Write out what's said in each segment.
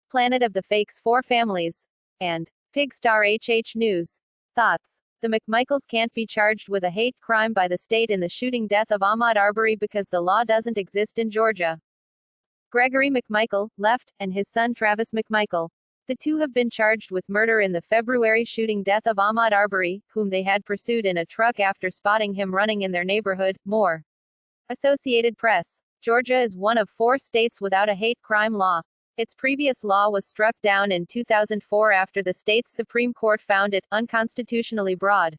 Planet of the Fakes 4 Families, and Pigstar HH News. Thoughts. The McMichaels can't be charged with a hate crime by the state in the shooting death of Ahmaud Arbery because the law doesn't exist in Georgia. Gregory McMichael, left, and his son Travis McMichael. The two have been charged with murder in the February shooting death of Ahmaud Arbery, whom they had pursued in a truck after spotting him running in their neighborhood. More. Associated Press. Georgia is one of 4 states without a hate crime law. Its previous law was struck down in 2004 after the state's Supreme Court found it unconstitutionally broad.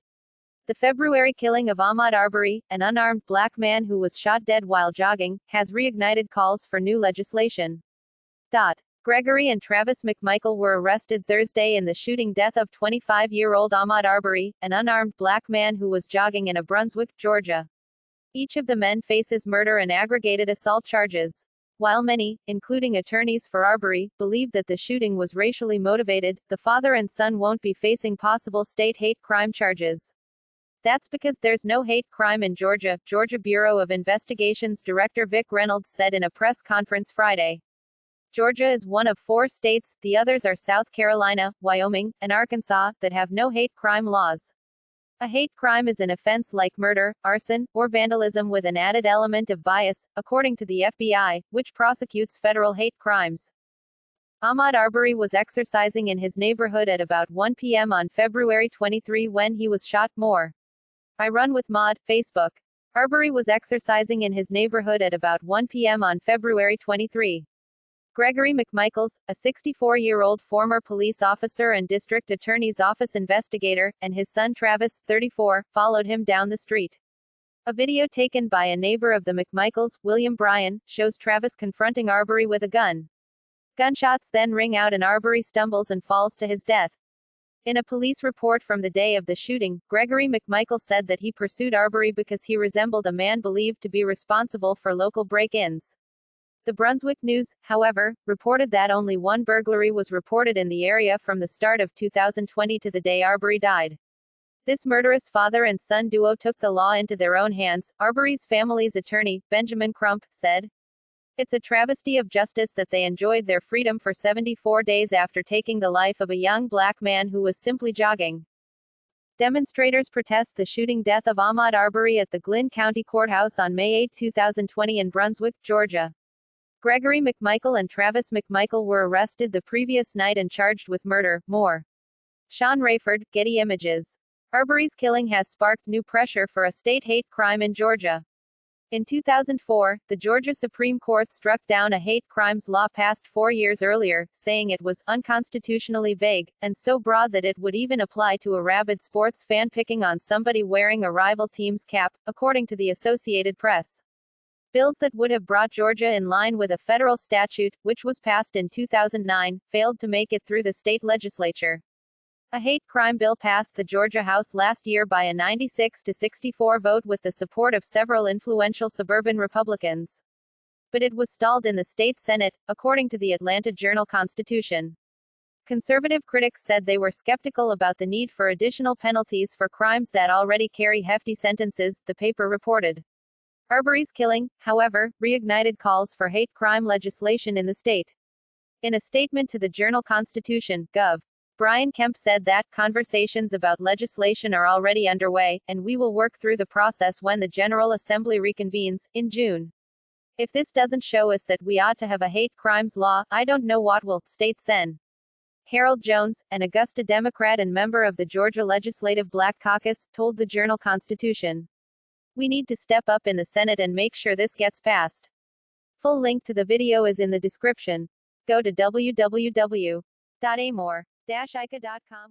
The February killing of Ahmaud Arbery, an unarmed black man who was shot dead while jogging, has reignited calls for new legislation. Gregory and Travis McMichael were arrested Thursday in the shooting death of 25-year-old Ahmaud Arbery, an unarmed black man who was jogging in Brunswick, Georgia. Each of the men faces murder and aggravated assault charges. While many, including attorneys for Arbery, believe that the shooting was racially motivated, the father and son won't be facing possible state hate crime charges. That's because there's no hate crime in Georgia, Georgia Bureau of Investigation's Director Vic Reynolds said in a press conference Friday. Georgia is one of 4 states, the others are South Carolina, Wyoming, and Arkansas, that have no hate crime laws. A hate crime is an offense like murder, arson, or vandalism with an added element of bias, according to the FBI, which prosecutes federal hate crimes. Ahmaud Arbery was exercising in his neighborhood at about 1 p.m. on February 23 when he was shot. More. I Run with Maud, Facebook. Arbery was exercising in his neighborhood at about 1 p.m. on February 23. Gregory McMichaels, a 64-year-old former police officer and district attorney's office investigator, and his son Travis, 34, followed him down the street. A video taken by a neighbor of the McMichaels, William Bryan, shows Travis confronting Arbery with a gun. Gunshots then ring out and Arbery stumbles and falls to his death. In a police report from the day of the shooting, Gregory McMichael said that he pursued Arbery because he resembled a man believed to be responsible for local break-ins. The Brunswick News, however, reported that only one burglary was reported in the area from the start of 2020 to the day Arbery died. This murderous father and son duo took the law into their own hands, Arbery's family's attorney, Benjamin Crump, said. It's a travesty of justice that they enjoyed their freedom for 74 days after taking the life of a young black man who was simply jogging. Demonstrators protest the shooting death of Ahmaud Arbery at the Glynn County Courthouse on May 8, 2020 in Brunswick, Georgia. Gregory McMichael and Travis McMichael were arrested the previous night and charged with murder. More. Sean Rayford, Getty Images. Arbery's killing has sparked new pressure for a state hate crime in Georgia. In 2004, the Georgia Supreme Court struck down a hate crimes law passed 4 years earlier, saying it was unconstitutionally vague, and so broad that it would even apply to a rabid sports fan picking on somebody wearing a rival team's cap, according to the Associated Press. Bills that would have brought Georgia in line with a federal statute, which was passed in 2009, failed to make it through the state legislature. A hate crime bill passed the Georgia House last year by a 96-64 vote with the support of several influential suburban Republicans. But it was stalled in the state Senate, according to the Atlanta Journal-Constitution. Conservative critics said they were skeptical about the need for additional penalties for crimes that already carry hefty sentences, the paper reported. Arbery's killing, however, reignited calls for hate crime legislation in the state. In a statement to the Journal-Constitution, Gov. Brian Kemp said that conversations about legislation are already underway, and we will work through the process when the General Assembly reconvenes, in June. If this doesn't show us that we ought to have a hate crimes law, I don't know what will, states Sen. Harold Jones, an Augusta Democrat and member of the Georgia Legislative Black Caucus, told the Journal-Constitution. We need to step up in the Senate and make sure this gets passed. Full link to the video is in the description. Go to www.amor-ica.com.